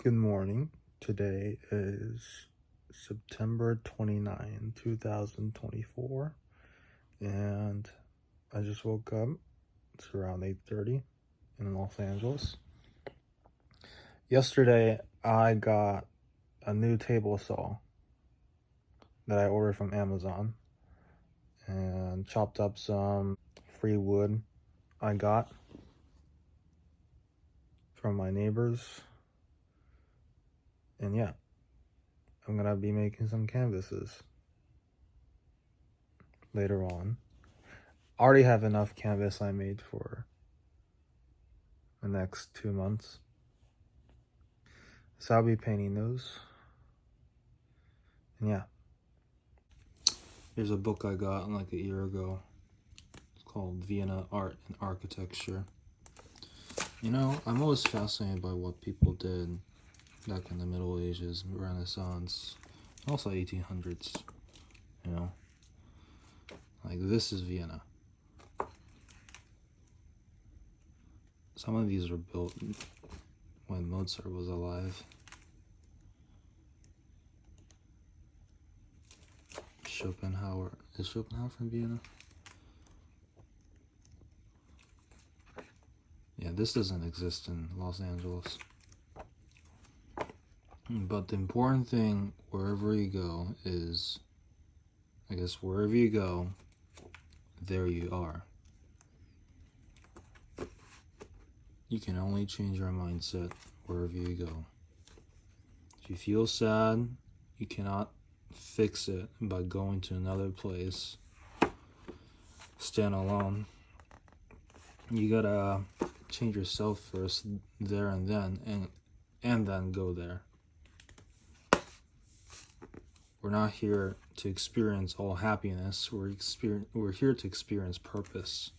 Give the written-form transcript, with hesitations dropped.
Good morning. Today is September 29, 2024, and I just woke up. It's around 8:30 in Los Angeles. Yesterday, I got a new table saw that I ordered from Amazon and chopped up some free wood I got from my neighbors. And yeah, I'm gonna be making some canvases later on. I already have enough canvas I made for the next 2 months. So I'll be painting those. And yeah. Here's a book I got like a year ago. It's called Vienna Art and Architecture. You know, I'm always fascinated by what people did back in the Middle Ages, Renaissance, also 1800s, you know. Like, this is Vienna. Some of these were built when Mozart was alive. Schopenhauer. Is Schopenhauer from Vienna? Yeah, this doesn't exist in Los Angeles. But the important thing wherever you go is, I guess wherever you go, there you are. You can only change your mindset wherever you go. If you feel sad, you cannot fix it by going to another place. Stand alone. You gotta change yourself first, there and then go there. We're not here to experience all happiness. We're here to experience purpose.